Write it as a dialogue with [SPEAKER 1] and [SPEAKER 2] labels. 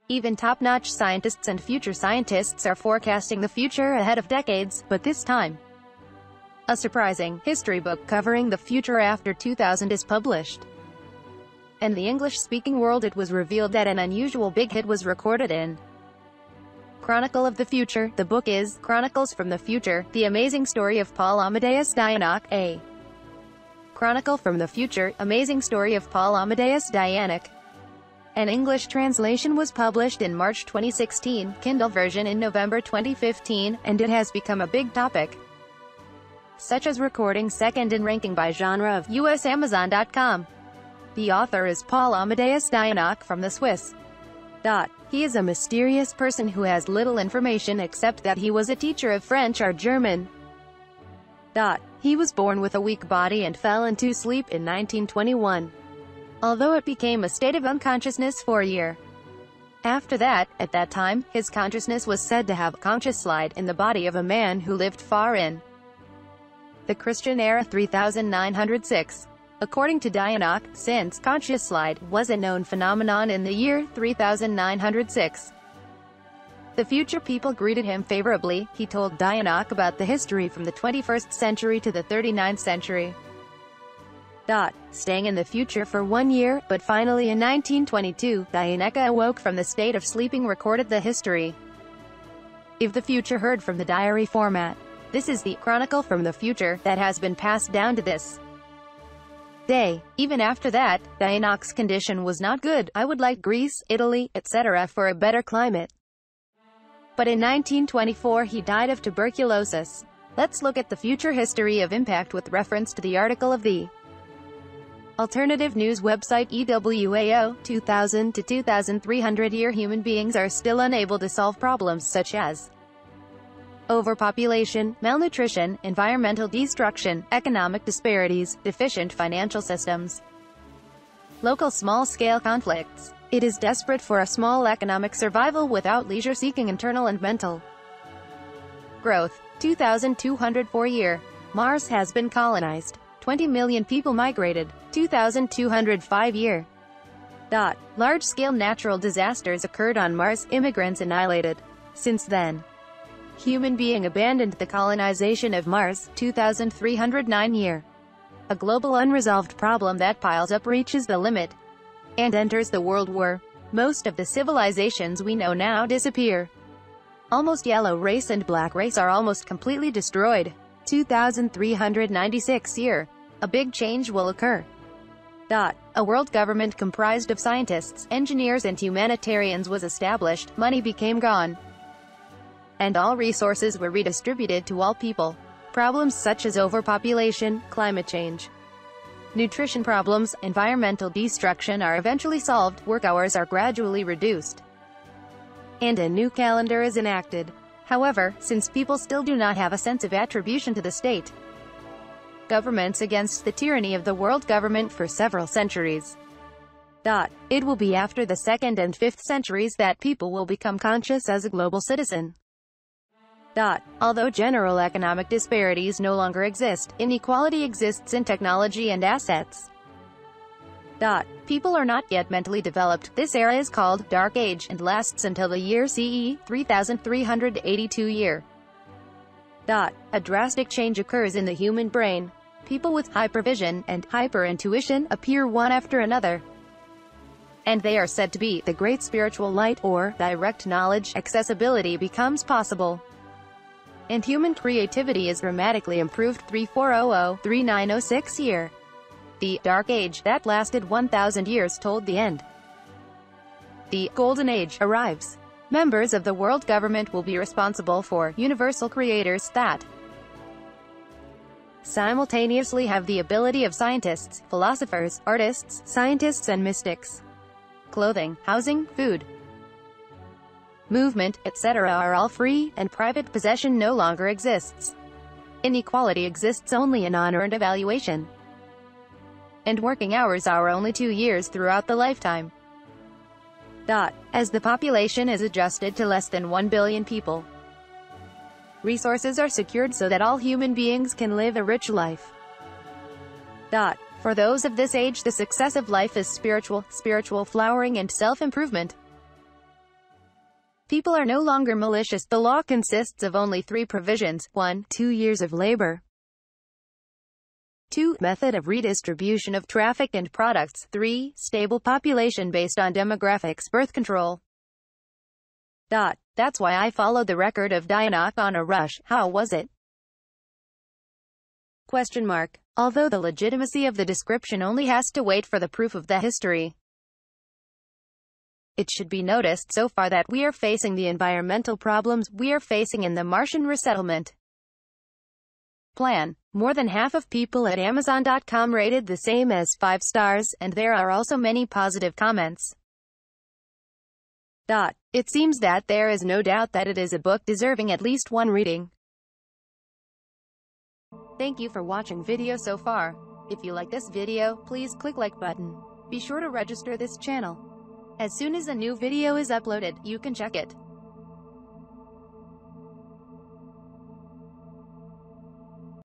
[SPEAKER 1] Even top-notch scientists and future scientists are forecasting the future ahead of decades, but this time, a surprising history book covering the future after 2000 is published. In the English-speaking world, it was revealed that an unusual big hit was recorded in Chronicle of the Future. The book is Chronicles from the Future, The Amazing Story of Paul Amadeus Dienach, a Chronicle from the Future, Amazing Story of Paul Amadeus Dienach. An English translation was published in March 2016, Kindle version in November 2015, and it has become a big topic, such as recording second in ranking by genre of US Amazon.com. The author is Paul Amadeus Dienach from the Swiss. He is a mysterious person who has little information except that he was a teacher of French or German. He was born with a weak body and fell into sleep in 1921. Although it became a state of unconsciousness for a year. After that, at that time, his consciousness was said to have conscious slide in the body of a man who lived far in the Christian era 3906. According to Dienach, since conscious slide was a known phenomenon in the year 3906, the future people greeted him favorably. He told Dienach about the history from the 21st century to the 39th century. Staying in the future for 1 year, but finally in 1922, Dienach awoke from the state of sleeping, recorded the history of the future heard from the diary format. This is the Chronicle from the Future that has been passed down to this day. Even after that, Dienach's condition was not good. I would like Greece, Italy, etc. for a better climate. But in 1924 he died of tuberculosis. Let's look at the future history of impact with reference to the article of the alternative news website EWAO. 2000 to 2300 year human beings are still unable to solve problems such as overpopulation, malnutrition, environmental destruction, economic disparities, deficient financial systems, local small-scale conflicts. It is desperate for a small economic survival without leisure-seeking internal and mental growth. 2204 year. Mars has been colonized. 20 million people migrated. 2205 year. Large-scale natural disasters occurred on Mars. Immigrants annihilated. Since then, human being abandoned the colonization of Mars. 2309 year. A global unresolved problem that piles up reaches the limit and enters the World War. Most of the civilizations we know now disappear. Almost yellow race and black race are almost completely destroyed. 2396 year. A big change will occur. A world government comprised of scientists, engineers and humanitarians was established. Money became gone, and all resources were redistributed to all people. Problems such as overpopulation, climate change, nutrition problems, environmental destruction are eventually solved, work hours are gradually reduced, and a new calendar is enacted. However, since people still do not have a sense of attribution to the state, governments against the tyranny of the world government for several centuries. It will be after the 2nd and 5th centuries that people will become conscious as a global citizen. Although general economic disparities no longer exist, inequality exists in technology and assets. People are not yet mentally developed. This era is called Dark Age and lasts until the year CE 3382 year. A drastic change occurs in the human brain. People with hypervision and hyperintuition appear one after another, and they are said to be the great spiritual light, or direct knowledge. Accessibility becomes possible, and human creativity is dramatically improved. 3400-3906 year. The Dark Age, that lasted 1,000 years, told the end. The Golden Age arrives. Members of the world government will be responsible for universal creators that simultaneously have the ability of scientists, philosophers, artists, scientists and mystics. Clothing, housing, food, movement, etc. are all free, and private possession no longer exists. Inequality exists only in honor and evaluation, and working hours are only 2 years throughout the lifetime. As the population is adjusted to less than 1 billion people, resources are secured so that all human beings can live a rich life. For those of this age, the success of life is spiritual flowering and self-improvement. People are no longer malicious. The law consists of only 3 provisions. 1. 2 years of labor. 2. Method of redistribution of traffic and products. 3. Stable population based on demographics. Birth control. That's why I followed the record of Dienach on a rush. How was it? Question mark. Although the legitimacy of the description only has to wait for the proof of the history. It should be noticed so far that we are facing the environmental problems we are facing in the Martian resettlement plan. More than half of people at Amazon.com rated the same as 5 stars, and there are also many positive comments. It seems that there is no doubt that it is a book deserving at least one reading. Thank you for watching video so far. If you like this video, please click like button. Be sure to register this channel. As soon as a new video is uploaded, you can check it.